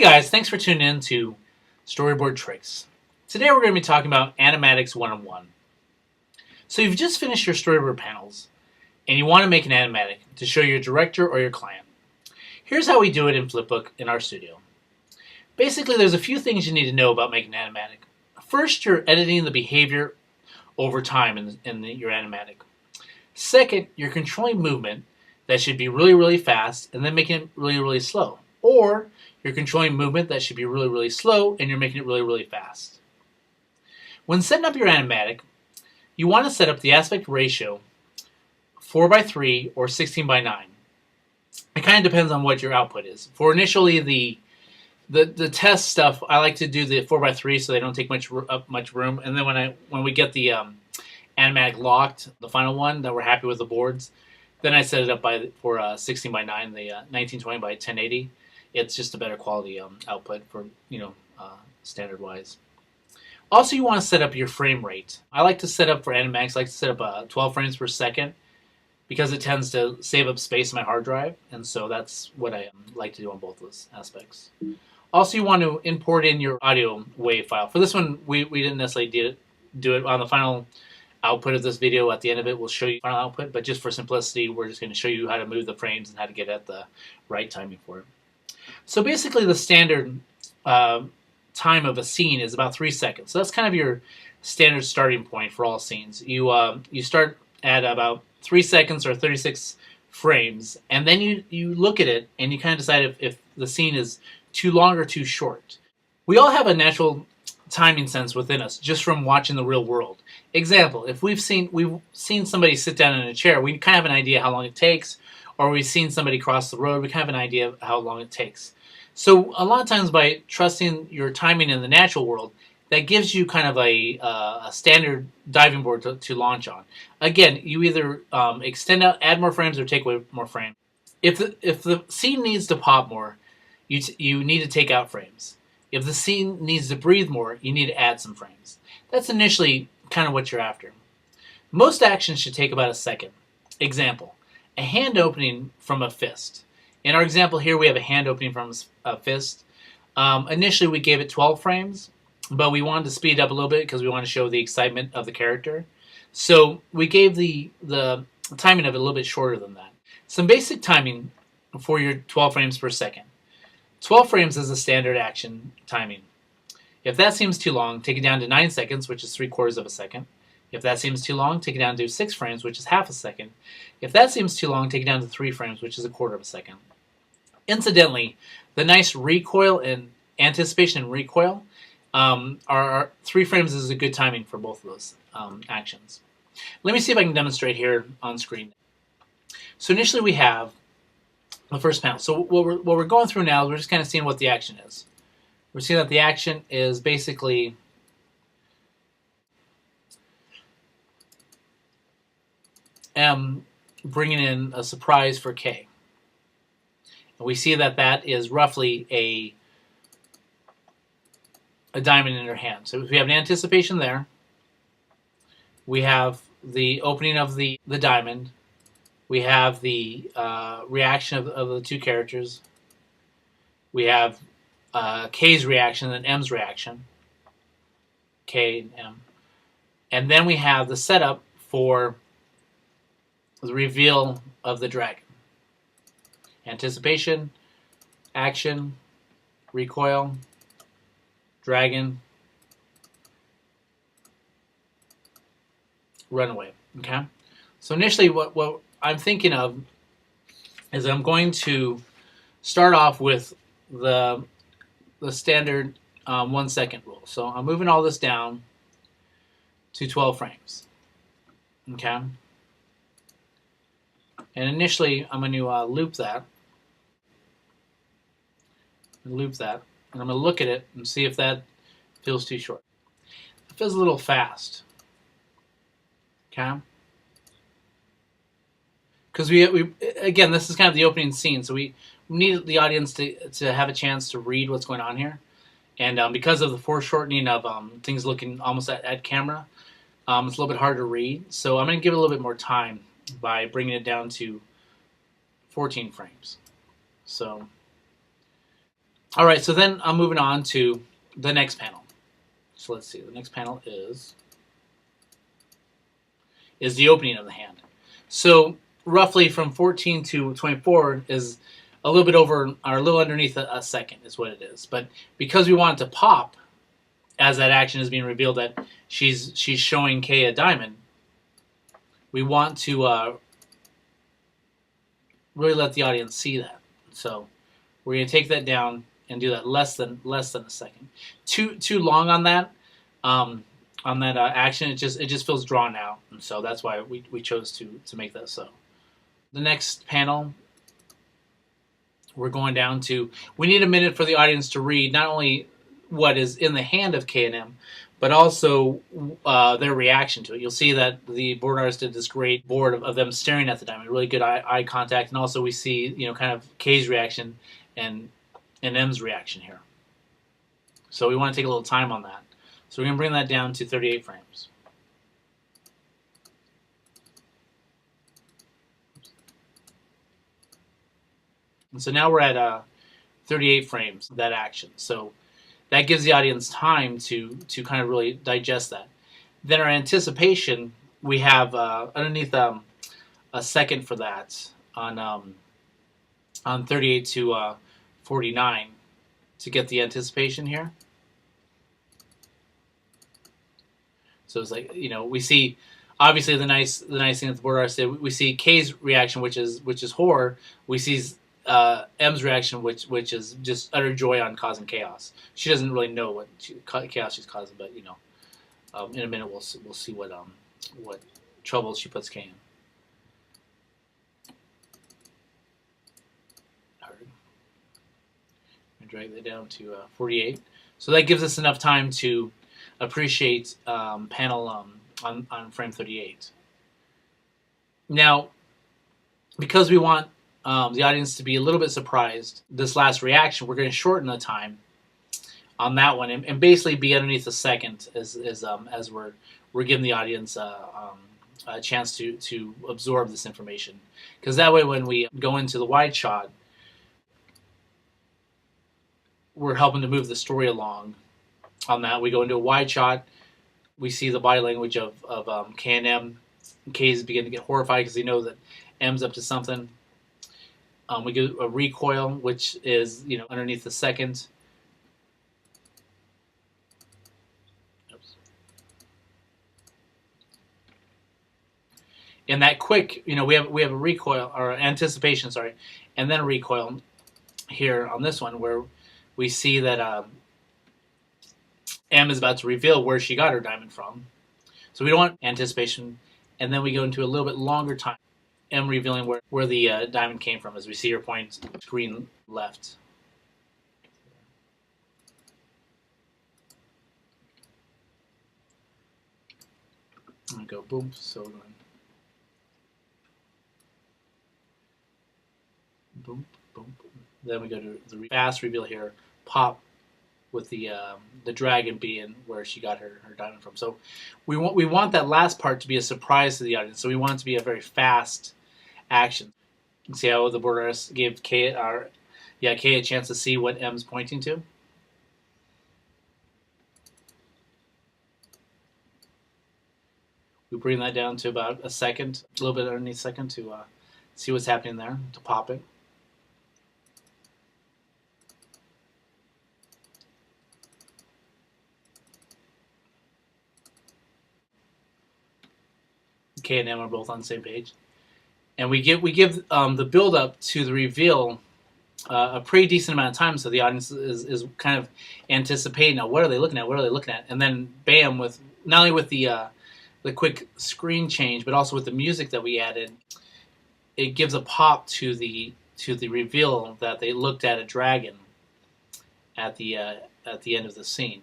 Hey guys, thanks for tuning in to Storyboard Tricks. Today we're going to be talking about Animatics 101. So you've just finished your storyboard panels and you want to make an animatic to show your director or your client. Here's how we do it in Flipbook in our studio. Basically, there's a few things you need to know about making an animatic. First, you're editing the behavior over time in your animatic. Second, you're controlling movement that should be really fast and then making it really slow. Or you're controlling movement that should be really slow and you're making it really fast. When setting up your animatic, you want to set up the aspect ratio 4:3 or 16:9. It kind of depends on what your output is. For initially the test stuff, I like to do the 4:3 so they don't take much room. And then when we get the animatic locked, the final one that we're happy with the boards, then I set it up for 16:9, the 1920 by 1080. It's just a better quality output for standard wise. Also, you want to set up your frame rate. I like to set up for Animatics. I like to set up 12 frames per second because it tends to save up space in my hard drive, and so that's what I like to do on both those aspects. Also, you want to import in your audio WAV file. For this one, we didn't necessarily do it on the final output of this video. At the end of it, we'll show you final output, but just for simplicity, we're just going to show you how to move the frames and how to get at the right timing for it. So basically, the standard time of a scene is about 3 seconds. So that's kind of your standard starting point for all scenes. You start at about 3 seconds or 36 frames, and then you look at it and you kind of decide if the scene is too long or too short. We all have a natural timing sense within us just from watching the real world. Example, if we've seen somebody sit down in a chair, we kind of have an idea how long it takes, or we've seen somebody cross the road, we kind of have an idea of how long it takes. So a lot of times by trusting your timing in the natural world, that gives you kind of a standard diving board to launch on. Again, you either extend out, add more frames, or take away more frames. If the scene needs to pop more, you need to take out frames. If the scene needs to breathe more, you need to add some frames. That's initially kind of what you're after. Most actions should take about a second. Example, a hand opening from a fist. In our example here, we have a hand opening from a fist. Initially, we gave it 12 frames, but we wanted to speed it up a little bit because we want to show the excitement of the character. So we gave the timing of it a little bit shorter than that. Some basic timing for your 12 frames per second. 12 frames is the standard action timing. If that seems too long, take it down to 9 seconds, which is 3/4 of a second. If that seems too long, take it down to 6 frames, which is half a second. If that seems too long, take it down to 3 frames, which is 1/4 of a second. Incidentally, the nice recoil and anticipation and recoil are 3 frames is a good timing for both of those actions. Let me see if I can demonstrate here on screen. So initially we have the first panel. So what we're going through now is we're just kind of seeing what the action is. We're seeing that the action is basically M bringing in a surprise for K. And we see that is roughly a diamond in her hand. So we have an anticipation there. We have the opening of the diamond. We have the reaction of the two characters. We have K's reaction and M's reaction. K and M. And then we have the setup for the reveal of the dragon. Anticipation, action, recoil, dragon, runaway. Okay? So initially what I'm thinking of is I'm going to start off with the standard 1 second rule. So I'm moving all this down to 12 frames. Okay? And initially I'm going to loop that. And loop that. And I'm going to look at it and see if that feels too short. It feels a little fast. Okay? Because we again, this is kind of the opening scene, so we need the audience to have a chance to read what's going on here. And because of the foreshortening of things looking almost at camera, it's a little bit hard to read. So I'm going to give it a little bit more time by bringing it down to 14 frames. So All right, so then I'm moving on to the next panel. So let's see. The next panel is the opening of the hand. So roughly from 14 to 24 is a little bit over, or a little underneath a second is what it is. But because we want it to pop as that action is being revealed that she's showing Kay a diamond, we want to really let the audience see that. So we're going to take that down and do that less than a second. Too long on that action. It just feels drawn out, and so that's why we chose to make that so. The next panel, we're going down to. We need a minute for the audience to read not only what is in the hand of K&M, but also their reaction to it. You'll see that the board artist did this great board of them staring at the diamond, really good eye contact, and also we see kind of Kay's reaction and M's reaction here. So we want to take a little time on that. So we're going to bring that down to 38 frames. And so now we're at 38 frames, that action. So that gives the audience time to kind of really digest that. Then our anticipation, we have underneath a second for that on 38 to 49 to get the anticipation here. So it's like, we see obviously the nice thing that the board artist did. We see Kay's reaction, which is horror. We see M's reaction, which is just utter joy on causing chaos. She doesn't really know what chaos she's causing, but in a minute we'll see what trouble she puts Kay in. Drag that down to 48. So that gives us enough time to appreciate panel on frame 38. Now, because we want the audience to be a little bit surprised, this last reaction, we're going to shorten the time on that one and basically be underneath a second as we're giving the audience a chance to absorb this information. Because that way when we go into the wide shot, we're helping to move the story along on that. We go into a wide shot. We see the body language of K and M. K's begin to get horrified because they know that M's up to something. We do a recoil, which is underneath the second. Oops. And that quick, we have a recoil or anticipation, sorry, and then a recoil here on this one where we see that M is about to reveal where she got her diamond from. So we don't want anticipation. And then we go into a little bit longer time. M revealing where the diamond came from as we see her point screen left. And go boom. So boom, boom, boom. Then we go to the fast reveal here. Pop with the dragon being where she got her diamond from. So we want that last part to be a surprise to the audience. So we want it to be a very fast action. You can see how the board artist gave Kay a chance to see what M's pointing to. We bring that down to about a second, a little bit underneath a second to see what's happening there, to pop it. K and M are both on the same page, and we give the build up to the reveal a pretty decent amount of time, so the audience is kind of anticipating. Now, what are they looking at? What are they looking at? And then, bam! With not only with the quick screen change, but also with the music that we added, it gives a pop to the reveal that they looked at a dragon at the end of the scene.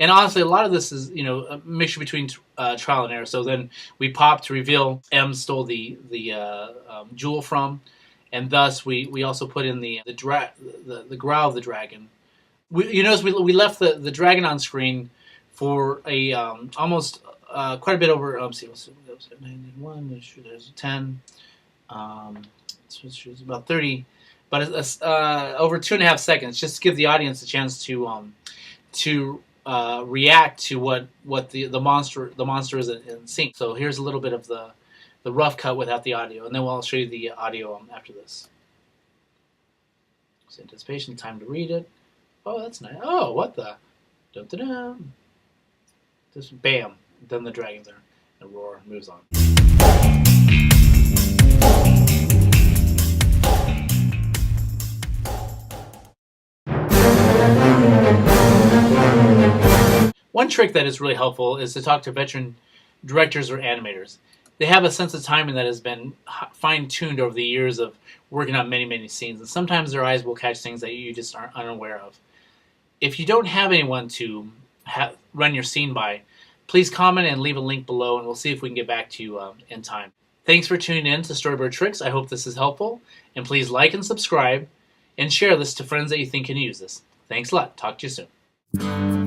And honestly, a lot of this is a mixture between trial and error. So then we pop to reveal M stole the jewel from, and thus we also put in the growl of the dragon. You notice we left the dragon on screen for a almost quite a bit over. Let's see, that was 91. There's 10. So it's about but it's over 2.5 seconds, just to give the audience a chance to react to what the monster is in sync. So here's a little bit of the rough cut without the audio, and then I'll show you the audio after this. So anticipation, time to read it. Oh, that's nice. Oh, what the? Dun, dun, dun. Just bam. Then the dragon's there. And roar moves on. One trick that is really helpful is to talk to veteran directors or animators. They have a sense of timing that has been fine-tuned over the years of working on many, many scenes, and sometimes their eyes will catch things that you just aren't unaware of. If you don't have anyone to run your scene by, please comment and leave a link below, and we'll see if we can get back to you in time. Thanks for tuning in to Storyboard Tricks. I hope this is helpful, and please like and subscribe, and share this to friends that you think can use this. Thanks a lot. Talk to you soon.